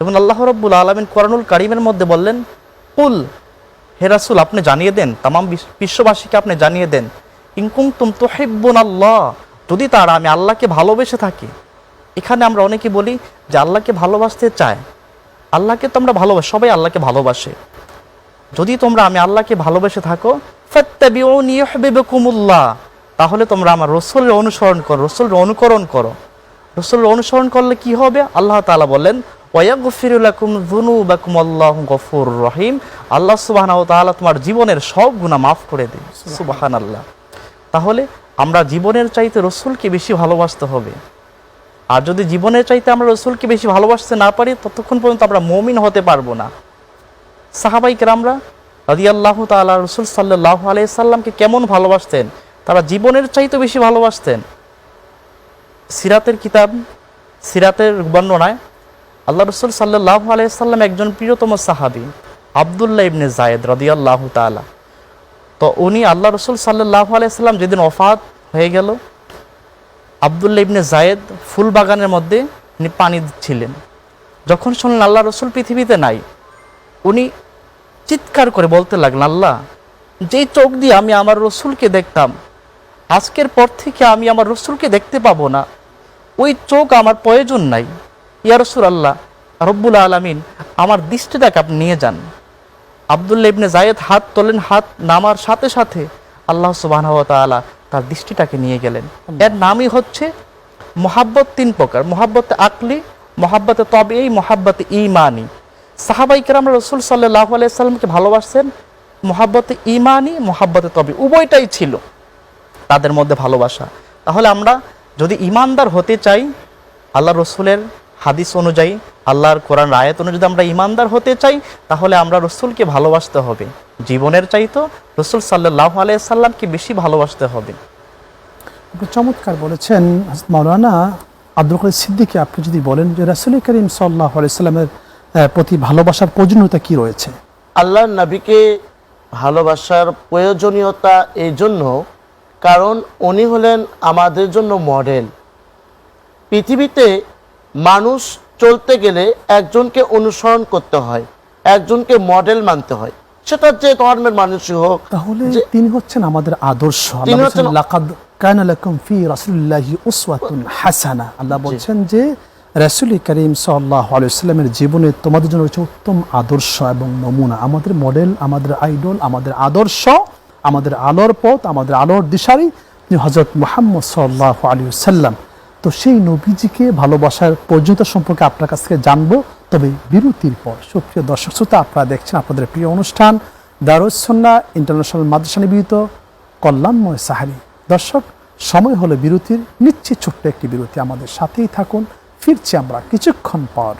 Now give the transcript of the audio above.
এবং আল্লাহ রাব্বুল আলামিন কোরআনুল কারীমের মধ্যে বললেন, কুল, হে রাসূল আপনি জানিয়ে দেন, তামাম বিশ্ববাসীকে আপনি জানিয়ে দেন, ইন কুনতুম তুহিব্বুনাল্লাহ, যদি তারা আমি আল্লাহকে ভালোবেসে থাকি। এখানে আমরা অনেকে বলি যে আল্লাহকে ভালোবাসতে চায়, আল্লাহকে তো আমরা ভালোবাসি, সবাই আল্লাহকে ভালোবাসে। যদি তোমরা আমি আল্লাহকে ভালোবেসে থাকো, ফাত্তাবিউনি ইউহিব্বুকুমুল্লাহ, তাহলে তোমরা আমার রাসূলের অনুসরণ করো, রাসূলের অনুকরণ করো। রাসূলের অনুসরণ করলে কি হবে? আল্লাহ তাআলা বলেন, ওয়ায়াগফিরু লাকুম যুনুবাকুম আল্লাহু গফুরুর রহিম, আল্লাহ সুবহানাহু ওয়া তাআলা তোমার জীবনের সব গুনাহ মাফ করে দেন। সুবহানাল্লাহ। তাহলে আমরা জীবনের চাইতে রাসূলকে বেশি ভালোবাসতে হবে। আর যদি জীবনের চাইতে আমরা রাসূলকে বেশি ভালোবাসতে না পারি, ততক্ষণ পর্যন্ত আমরা মুমিন হতে পারবো না। সাহাবায়ে কেরামরা রাদিয়াল্লাহু তাআলা রাসূল সাল্লাল্লাহু আলাইহি সাল্লামকে কেমন ভালোবাসতেন? তারা জীবনের চাইতে বেশি ভালোবাসতেন। সিরাতের কিতাব, সিরাতের বর্ণনায় আল্লাহ রাসূল সাল্লাল্লাহু আলাইহি সাল্লাম একজন প্রিয়তম সাহাবী আব্দুল্লাহ ইবনে যায়েদ রাদিয়াল্লাহু তাআলা, তো উনি আল্লাহ রাসূল সাল্লাল্লাহু আলাইহি সাল্লাম যেদিন ওফাত হয়ে গেল, আব্দুল্লাহ ইবনে যায়েদ ফুল বাগানের মধ্যে উনি পানি দিচ্ছিলেন। যখন শুনলেন আল্লাহ রাসূল পৃথিবীতে নাই, উনি চিৎকার করে বলতে লাগলেন, আল্লাহ, যেই চোখ দিয়ে আমি আমার রাসূলকে দেখতাম, আজকের পর থেকে আমি আমার রাসূলকে দেখতে পাবো না, ওই চোখ আমার প্রয়োজন নাই। ইয়া রাসূলুল্লাহ, রব্বুল আলামিন আমার দৃষ্টিটাকে আপনি নিয়ে যান। আব্দুল্লাহ ইবনে যায়েদ হাত তোলেন, হাত নামার সাথে সাথে আল্লাহ সুবহানাহু ওয়া তাআলা তার দৃষ্টিটাকে নিয়ে গেলেন। এর নামই হচ্ছে মোহাব্বত। তিন প্রকার: মোহাব্বতে আকলি, মোহাব্বতে তবিঈ, মোহাব্বতে ঈমানি। সাহাবায়ে কেরাম রাসূল সাল্লাল্লাহু আলাইহি সাল্লামকে ভালোবাসতেন মোহাব্বতে ঈমানি, মোহাব্বতে তবিঈ, উভয়টাই ছিল তাদের মধ্যে ভালোবাসা। তাহলে আমরা যদি ঈমানদার হতে চাই, আল্লাহ রসুলের হাদিস অনুযায়ী, আল্লাহর কোরআন আয়াত অনুযায়ী আমরা ঈমানদার হতে চাই, তাহলে আমরা রসুলকে ভালোবাসতে হবে। জীবনের চাইতো রসুল সাল্লাল্লাহু আলাইহি সাল্লামকে বেশি ভালোবাসতে হবে। আপনি চমৎকার বলেছেন। মাওলানা আব্দুল কাদের সিদ্দিকী, আপনি যদি বলেন যে রাসূল করিম সাল্লাল্লাহু আলাইহি সাল্লামের প্রতি ভালোবাসার প্রয়োজনীয়তা কি রয়েছে? আল্লাহর নবীকে ভালোবাসার প্রয়োজনীয়তা এই জন্য, কারণ উনি হলেন আমাদের জন্য মডেল। পৃথিবীতে মানুষ চলতে গেলে একজনকে অনুসরণ করতে হয়, একজনকে মডেল মানতে হয়, সেটা যে ধর্মের মানুষই হোক। তাহলে তিনি হচ্ছেন আমাদের আদর্শ। তিনি হচ্ছেন লাকাদ কানা লাকুম ফি রাসূলিল্লাহি উসওয়াতুন হাসানাহ। আল্লাহ বলছেন যে রাসূল করিম সাল্লাল্লাহু আলাইহি ওয়াসাল্লামের জীবনে তোমাদের জন্য রয়েছে উত্তম আদর্শ এবং নমুনা। আমাদের মডেল, আমাদের আইডল, আমাদের আদর্শ, আমাদের আলোর পথ, আমাদের আলোর দিশারি হযরত মুহাম্মদ সাল্লাল্লাহু আলাইহি ওয়াসাল্লাম। তো সেই নবীজিকে ভালোবাসার প্রয়োজনীয়তা সম্পর্কে আপনার কাছ থেকে জানবো, তবে বিরতির পর। সুপ্রিয় দর্শক শ্রোতা, আপনারা দেখছেন আপনাদের প্রিয় অনুষ্ঠান দারুস সুন্নাহ ইন্টারন্যাশনাল মাদ্রাসা নিবেদিত কল্যাণময় সাহারি। দর্শক, সময় হলো বিরতির। নিচ্ছে ছোট্ট একটি বিরতি, আমাদের সাথেই থাকুন, ফিরছি আমরা কিছুক্ষণ পর।